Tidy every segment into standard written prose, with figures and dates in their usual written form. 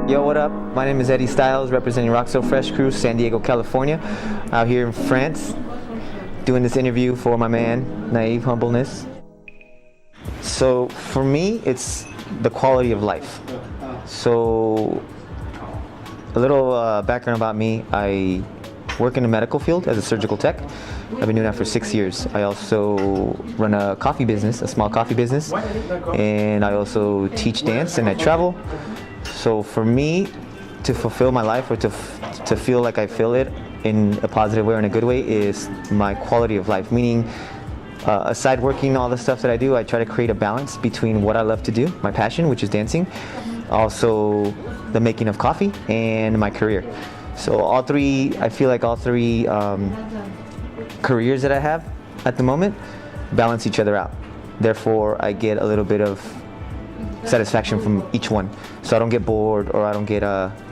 Yo, what up? My name is Eddie Styles, representing Rock So Fresh Crew, San Diego, California. Out here in France, doing this interview for my man, Humbleness. So for me, it's the quality of life. So a little background about me. I work in the medical field as a surgical tech. I've been doing that for 6 years. I also run a coffee business, a small coffee business, and I also teach dance and I travel. So for me, to fulfill my life, or to feel like I feel it in a positive way or in a good way, is my quality of life. Meaning, aside working all the stuff that I do, I try to create a balance between what I love to do, my passion, which is dancing, also the making of coffee, and my career. So all three, I feel like all three careers that I have at the moment balance each other out. Therefore, I get a little bit of satisfaction from each one, so I don't get bored or I don't get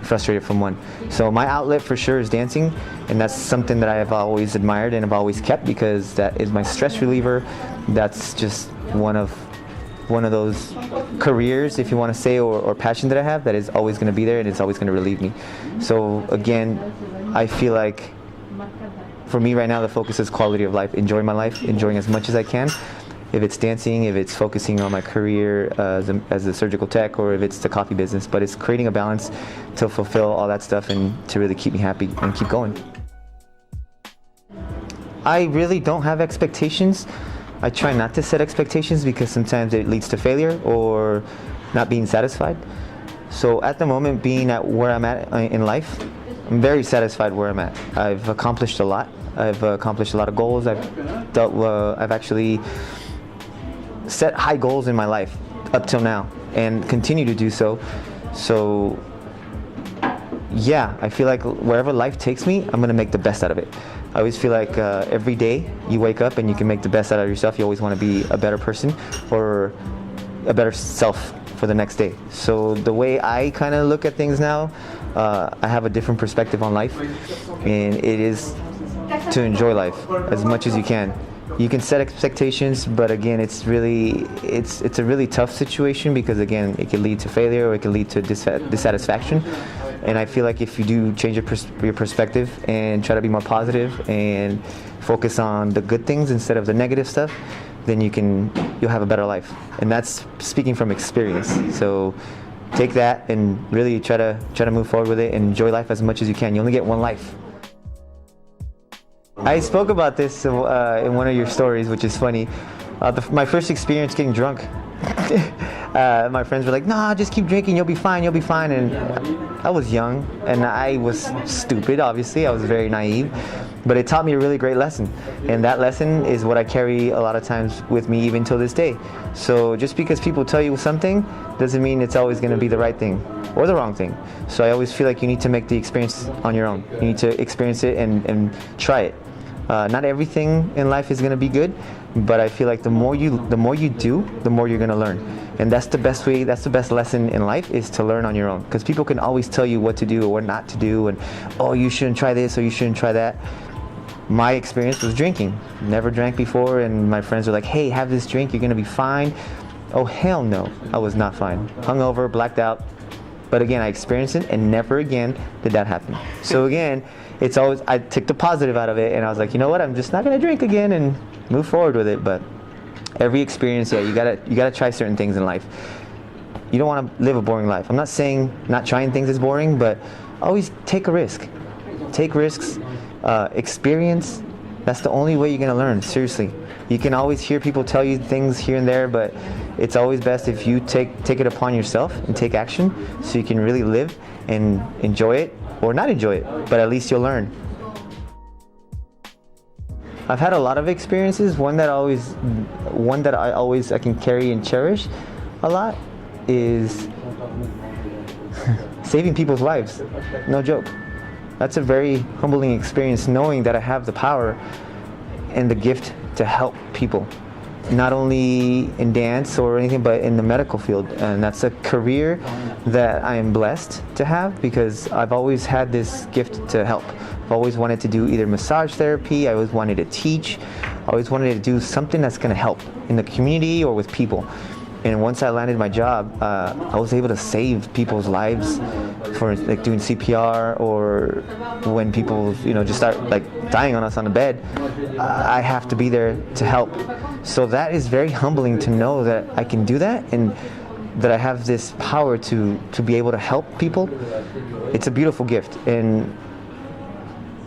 frustrated from one. So my outlet for sure is dancing, and that's something that I have always admired and have always kept, because that is my stress reliever. That's just one of those careers, if you want to say, or passion that I have, that is always going to be there and it's always going to relieve me. So again, I feel like for me right now the focus is quality of life, enjoying my life, enjoying as much as I can. If it's dancing, if it's focusing on my career as a surgical tech, or if it's the coffee business, but it's creating a balance to fulfill all that stuff and to really keep me happy and keep going. I really don't have expectations. I try not to set expectations because sometimes it leads to failure or not being satisfied. So at the moment, being at where I'm at in life, I'm very satisfied where I'm at. I've accomplished a lot. I've accomplished a lot of goals. I've actually set high goals in my life up till now and continue to do so. So yeah, I feel like wherever life takes me, I'm gonna make the best out of it. I always feel like every day you wake up and you can make the best out of yourself. You always want to be a better person or a better self for the next day. So the way I kind of look at things now, I have a different perspective on life, and it is to enjoy life as much as you can. You can set expectations, but again, it's a really tough situation, because again, it can lead to failure or it can lead to dissatisfaction. And I feel like if you do change your perspective and try to be more positive and focus on the good things instead of the negative stuff, then you'll have a better life. And that's speaking from experience. So take that and really try to move forward with it and enjoy life as much as you can. You only get one life. I spoke about this in one of your stories, which is funny. My first experience getting drunk. My friends were like, "Nah, just keep drinking. You'll be fine. You'll be fine." And I was young and I was stupid. Obviously, I was very naive, but it taught me a really great lesson. And that lesson is what I carry a lot of times with me even till this day. So just because people tell you something doesn't mean it's always going to be the right thing or the wrong thing. So I always feel like you need to make the experience on your own. You need to experience it and try it. Not everything in life is going to be good, but I feel like the more you do, the more you're going to learn. And that's the best way, that's the best lesson in life, is to learn on your own. Because people can always tell you what to do or what not to do, and oh, you shouldn't try this or you shouldn't try that. My experience was drinking. Never drank before, and my friends were like, "Hey, have this drink, you're going to be fine." Oh, hell no, I was not fine. Hungover, blacked out. But again, I experienced it, and never again did that happen. So again, it's always, I took the positive out of it, and I was like, you know what, I'm just not gonna drink again and move forward with it. But every experience, yeah, you gotta try certain things in life. You don't want to live a boring life. I'm not saying not trying things is boring, but always take a risk. Take risks, experience. That's the only way you're gonna learn, seriously. You can always hear people tell you things here and there, but it's always best if you take it upon yourself and take action, so you can really live and enjoy it, or not enjoy it, but at least you'll learn. I've had a lot of experiences. One that I can carry and cherish a lot is saving people's lives. No joke. That's a very humbling experience, knowing that I have the power and the gift to help people, not only in dance or anything, but in the medical field. And that's a career that I am blessed to have, because I've always had this gift to help. I've always wanted to do either massage therapy, I always wanted to teach, I always wanted to do something that's going to help in the community or with people. And once I landed my job, I was able to save people's lives for like doing CPR, or when people, just start like dying on us on the bed, I have to be there to help. So that is very humbling to know that I can do that, and that I have this power to be able to help people. It's a beautiful gift, and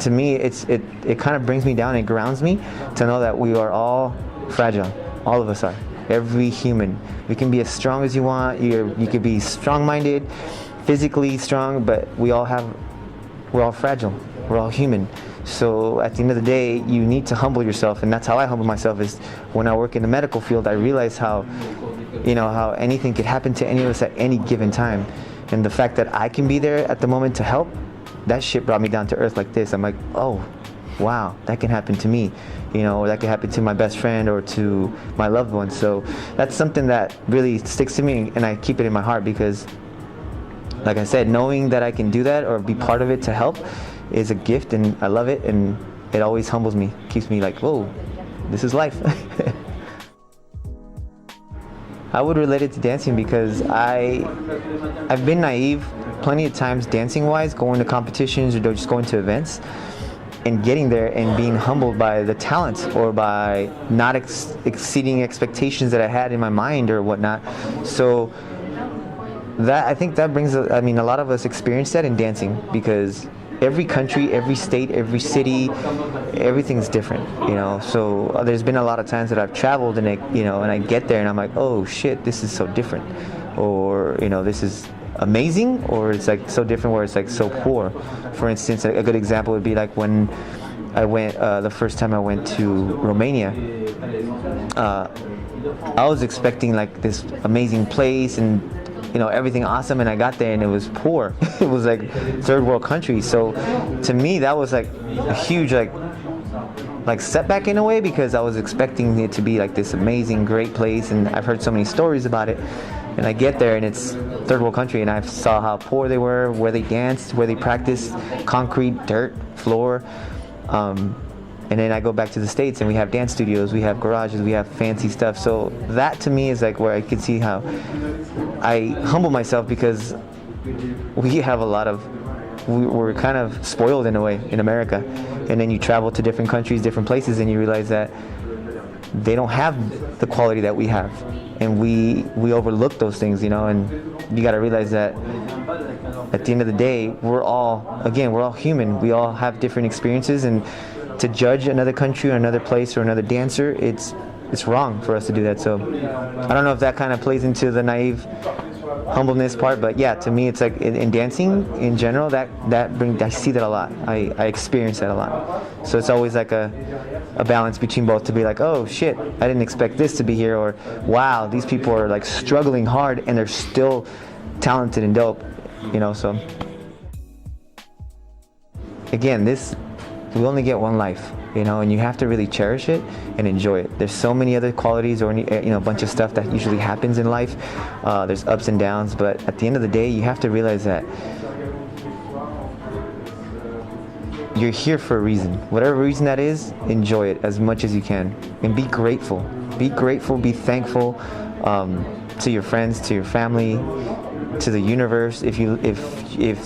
to me, it kind of brings me down. It grounds me to know that we are all fragile. All of us are. Every human. You can be as strong as you want. You could be strong-minded, physically strong, but we're all fragile. We're all human. So at the end of the day, you need to humble yourself, and that's how I humble myself. Is when I work in the medical field, I realize how anything could happen to any of us at any given time, and the fact that I can be there at the moment to help, that shit brought me down to earth like this. I'm like, oh, wow, that can happen to me, or that can happen to my best friend or to my loved ones. So that's something that really sticks to me, and I keep it in my heart because, like I said, knowing that I can do that or be part of it to help is a gift, and I love it, and it always humbles me, keeps me like, whoa, this is life. I would relate it to dancing because I've been naive plenty of times dancing-wise, going to competitions or just going to events, and getting there and being humbled by the talent or by not exceeding expectations that I had in my mind or whatnot. So I think that brings, a lot of us experience that in dancing, because every country, every state, every city, everything's different, So there's been a lot of times that I've traveled and I get there and I'm like, oh shit, this is so different, or this is amazing, or it's like so different where it's like so poor. For instance, a good example would be like when I went the first time I went to Romania. I was expecting like this amazing place and everything awesome, and I got there and it was poor. It was like third world country. So to me that was like a huge like setback in a way, because I was expecting it to be like this amazing great place, and I've heard so many stories about it, and I get there and it's third world country, and I saw how poor they were, where they danced, where they practiced, concrete, dirt, floor. And then I go back to the States and we have dance studios, we have garages, we have fancy stuff. So that to me is like where I could see how I humble myself, because we have we're kind of spoiled in a way in America. And then you travel to different countries, different places, and you realize that they don't have the quality that we have. And we overlook those things, and you got to realize that at the end of the day, we're all human. We all have different experiences, and to judge another country or another place or another dancer, it's wrong for us to do that. So I don't know if that kind of plays into the naive humbleness part, but yeah, to me it's like in dancing in general, I see that a lot. I experience that a lot. So it's always like a balance between both, to be like, oh shit, I didn't expect this to be here, or wow, these people are like struggling hard and they're still talented and dope, so again, we only get one life, and you have to really cherish it and enjoy it. There's so many other qualities or a bunch of stuff that usually happens in life. There's ups and downs, but at the end of the day, you have to realize that you're here for a reason. Whatever reason that is, enjoy it as much as you can, and be grateful. Be grateful, be thankful to your friends, to your family, to the universe. If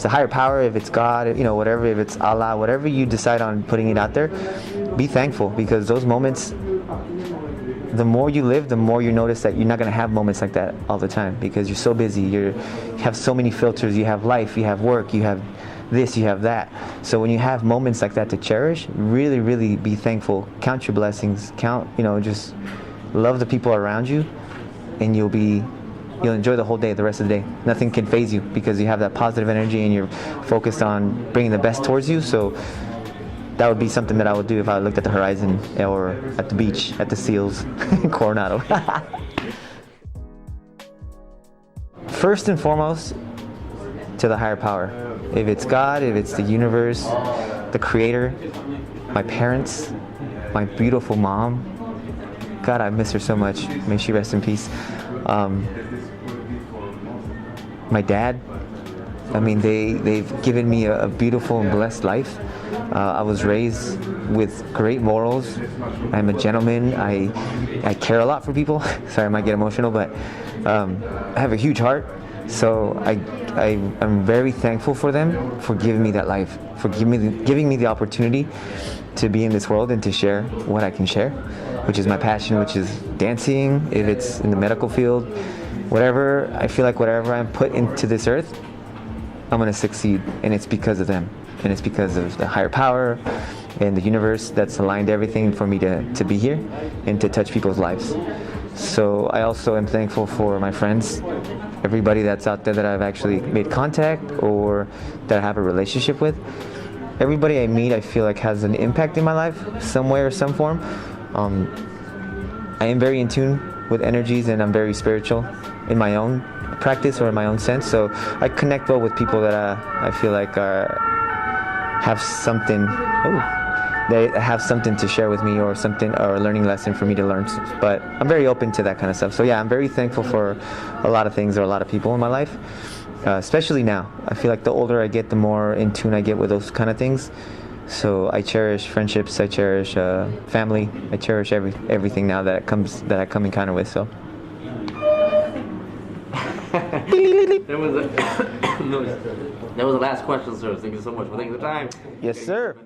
the higher power, if it's God, whatever, if it's Allah, whatever you decide on putting it out there, be thankful, because those moments, the more you live, the more you notice that you're not going to have moments like that all the time, because you're so busy, you have so many filters, you have life, you have work, you have this, you have that. So when you have moments like that to cherish, really, really be thankful, count your blessings, just love the people around you, and you'll enjoy the whole day, the rest of the day. Nothing can faze you, because you have that positive energy and you're focused on bringing the best towards you. So that would be something that I would do if I looked at the horizon or at the beach, at the seals in Coronado. First and foremost, to the higher power. If it's God, if it's the universe, the creator, my parents, my beautiful mom. God, I miss her so much. May she rest in peace. My dad, they've given me a beautiful and blessed life. I was raised with great morals. I'm a gentleman. I care a lot for people. Sorry, I might get emotional, but I have a huge heart. So I'm very thankful for them for giving me that life, for giving me the opportunity to be in this world and to share what I can share, which is my passion, which is dancing, if it's in the medical field, whatever. I feel like whatever I'm put into this earth, I'm going to succeed, and it's because of them, and it's because of the higher power and the universe that's aligned everything for me to be here and to touch people's lives. So I also am thankful for my friends, everybody that's out there that I've actually made contact or that I have a relationship with. Everybody I meet, I feel like has an impact in my life, some way or some form. I am very in tune with energies, and I'm very spiritual in my own practice or in my own sense. So I connect well with people that I feel like have something. They have something to share with me, or something, or a learning lesson for me to learn. But I'm very open to that kind of stuff. So yeah, I'm very thankful for a lot of things or a lot of people in my life, especially now. I feel like the older I get, the more in tune I get with those kind of things. So I cherish friendships, I cherish family, I cherish everything now that I come in contact with. So. That was the last question, sir. Thank you so much for taking the time. Yes, sir.